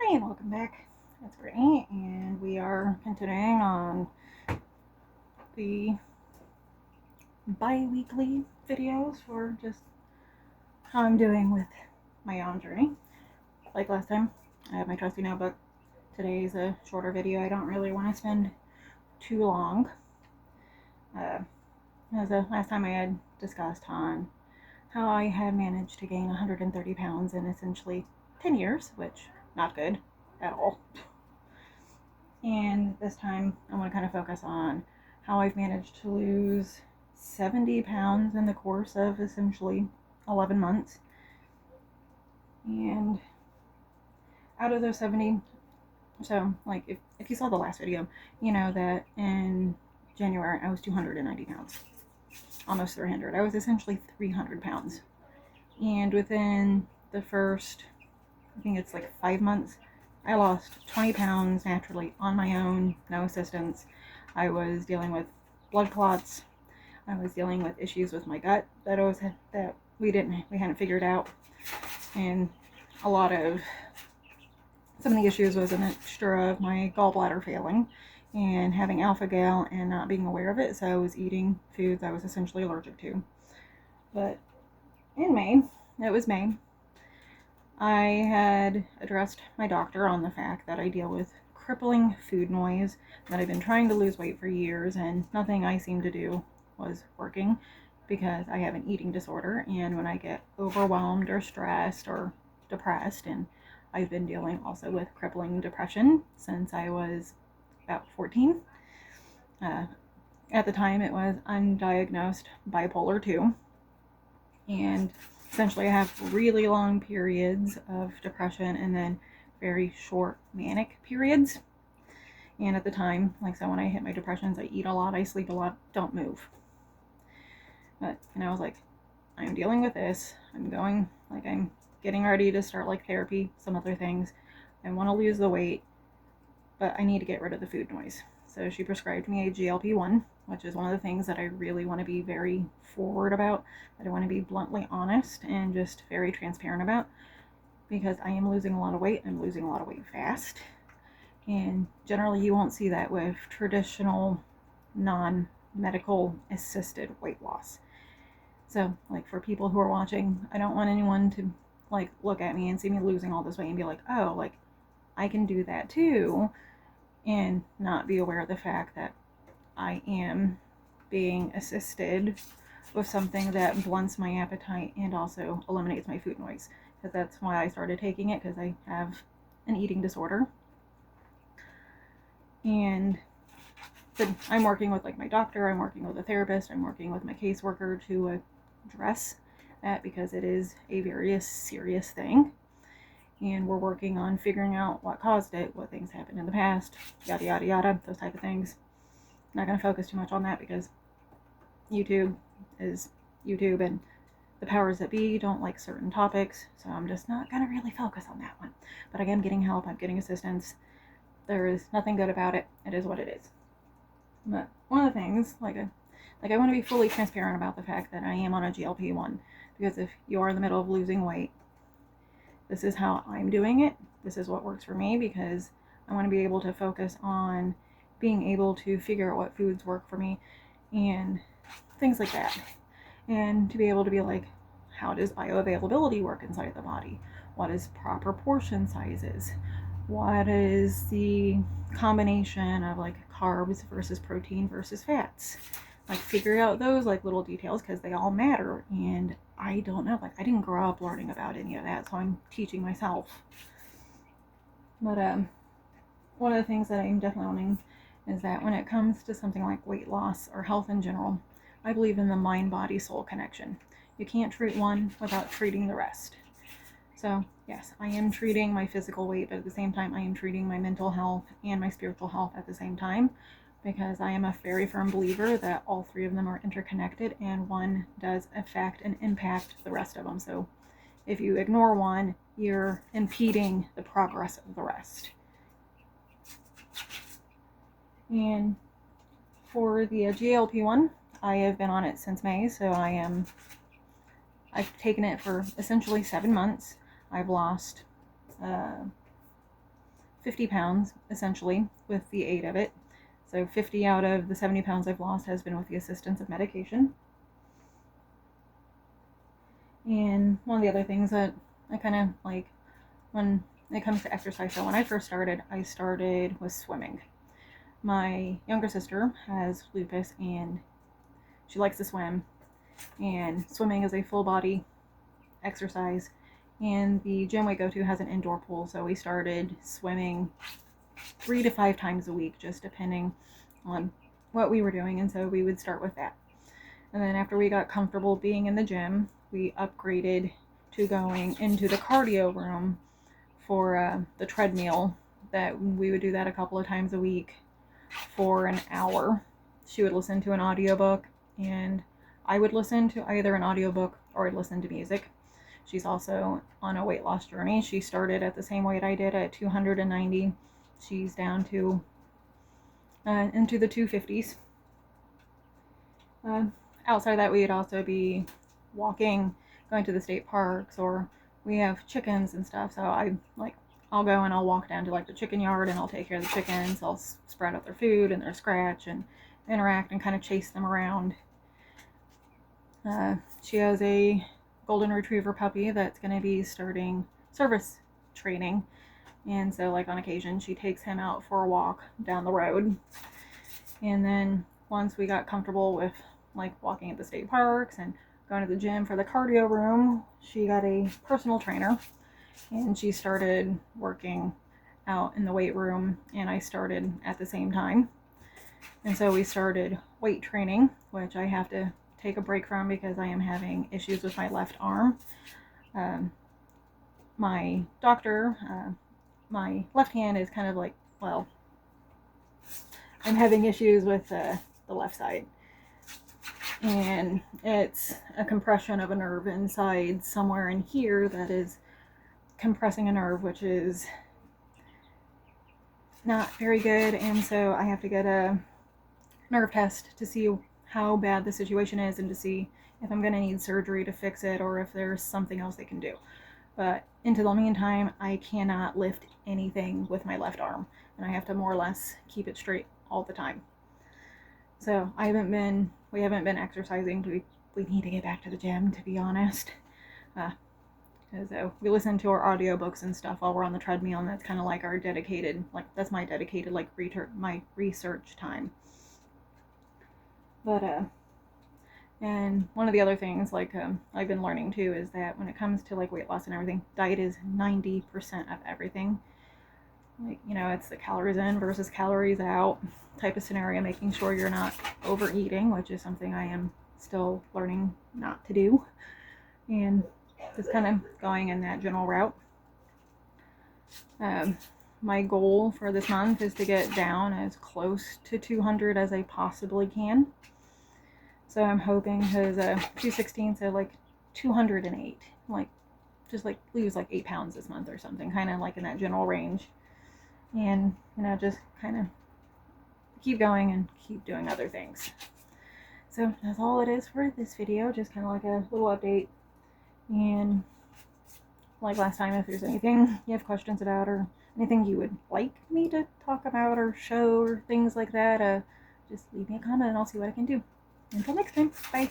Hi, and welcome back. It's Brittany, and we are continuing on the bi-weekly videos for just how I'm doing with my own journey. Like last time, I have my trusty notebook. Today's a shorter video. I don't really want to spend too long. As the last time I had discussed on how I had managed to gain 130 pounds in essentially 10 years, which not good at all. And this time I want to kind of focus on how I've managed to lose 70 pounds in the course of essentially 11 months. And out of those 70, so like if you saw the last video, you know that in January I was 290 pounds, almost 300. I was essentially 300 pounds. And within the first, I think it's like 5 months, I lost 20 pounds naturally on my own, no assistance. I was dealing with blood clots. I was dealing with issues with my gut that we hadn't figured out, and a lot of some of the issues was a mixture of my gallbladder failing and having alpha-gal and not being aware of it. So I was eating foods I was essentially allergic to. But in May, it was May, I had addressed my doctor on the fact that I deal with crippling food noise, that I've been trying to lose weight for years and nothing I seemed to do was working because I have an eating disorder, and when I get overwhelmed or stressed or depressed, and I've been dealing also with crippling depression since I was about 14. At the time it was undiagnosed bipolar 2, and essentially I have really long periods of depression and then very short manic periods. And at the time, like, so when I hit my depressions, I eat a lot, I sleep a lot, don't move. But, and I was like, I'm dealing with this. I'm getting ready to start like therapy, some other things. I want to lose the weight, but I need to get rid of the food noise. So she prescribed me a GLP-1, which is one of the things that I really want to be very forward about, that I want to be bluntly honest and just very transparent about, because I am losing a lot of weight. I'm losing a lot of weight fast. And generally you won't see that with traditional non-medical assisted weight loss. So like for people who are watching, I don't want anyone to like look at me and see me losing all this weight and be like, oh, like I can do that too, and not be aware of the fact that I am being assisted with something that blunts my appetite and also eliminates my food noise. Because that's why I started taking it, because I have an eating disorder. And I'm working with like my doctor, I'm working with a therapist, I'm working with my caseworker to address that, because it is a very serious thing. And we're working on figuring out what caused it, what things happened in the past, yada yada yada, those type of things. I'm not going to focus too much on that because YouTube is YouTube, and the powers that be don't like certain topics, so I'm just not going to really focus on that one. But I am getting help, I'm getting assistance. There is nothing good about it. It is what it is. But one of the things, I want to be fully transparent about the fact that I am on a GLP-1, because if you are in the middle of losing weight, this is how I'm doing it. This is what works for me, because I want to be able to focus on being able to figure out what foods work for me and things like that. And to be able to be like, how does bioavailability work inside the body? What is proper portion sizes? What is the combination of like carbs versus protein versus fats? Like figure out those like little details, because they all matter, and I don't know, like I didn't grow up learning about any of that, so I'm teaching myself. But one of the things that I'm definitely learning is that when it comes to something like weight loss or health in general, I believe in the mind-body-soul connection. You can't treat one without treating the rest. So yes, I am treating my physical weight, but at the same time I am treating my mental health and my spiritual health at the same time, because I am a very firm believer that all three of them are interconnected, and one does affect and impact the rest of them. So if you ignore one, you're impeding the progress of the rest. And for the GLP-1, I have been on it since May, so I've taken it for essentially 7 months. I've lost 50 pounds essentially with the aid of it. So 50 out of the 70 pounds I've lost has been with the assistance of medication. And one of the other things that I kind of like when it comes to exercise, so when I first started, I started with swimming. My younger sister has lupus and she likes to swim, and swimming is a full body exercise, and the gym we go to has an indoor pool, so we started swimming 3 to 5 times a week, just depending on what we were doing, and so we would start with that. And then after we got comfortable being in the gym, we upgraded to going into the cardio room for the treadmill. That we would do that a couple of times a week for an hour. She would listen to an audiobook, and I would listen to either an audiobook or I'd listen to music. She's also on a weight loss journey. She started at the same weight I did at 290. She's down to into the 250s. Outside of that, we'd also be walking, going to the state parks, or we have chickens and stuff. So I'll go and I'll walk down to like the chicken yard and I'll take care of the chickens. I'll spread out their food and their scratch and interact and kind of chase them around. She has a golden retriever puppy that's going to be starting service training, and so like on occasion she takes him out for a walk down the road. And then once we got comfortable with like walking at the state parks and going to the gym for the cardio room, she got a personal trainer and she started working out in the weight room, and I started at the same time. And so we started weight training, which I have to take a break from because I am having issues with my left arm. My doctor, my left hand is kind of like, well, I'm having issues with the left side. And it's a compression of a nerve inside somewhere in here that is compressing a nerve, which is not very good. And so I have to get a nerve test to see how bad the situation is and to see if I'm going to need surgery to fix it or if there's something else they can do. But into the meantime, I cannot lift anything with my left arm, and I have to more or less keep it straight all the time. So we haven't been exercising. We need to get back to the gym, to be honest. Because we listen to our audiobooks and stuff while we're on the treadmill, and that's kind of like our dedicated, like that's my dedicated like my research time. But and one of the other things like I've been learning too is that when it comes to like weight loss and everything, diet is 90% of everything. Like, you know, it's the calories in versus calories out type of scenario, making sure you're not overeating, which is something I am still learning not to do, and just kind of going in that general route. My goal for this month is to get down as close to 200 as I possibly can. So I'm hoping, because 216, so like 208, like just like lose like 8 pounds this month or something, kind of like in that general range. And, you know, just kind of keep going and keep doing other things. So that's all it is for this video, just kind of like a little update. And like last time, if there's anything you have questions about or anything you would like me to talk about or show or things like that, just leave me a comment and I'll see what I can do. Until next time, bye.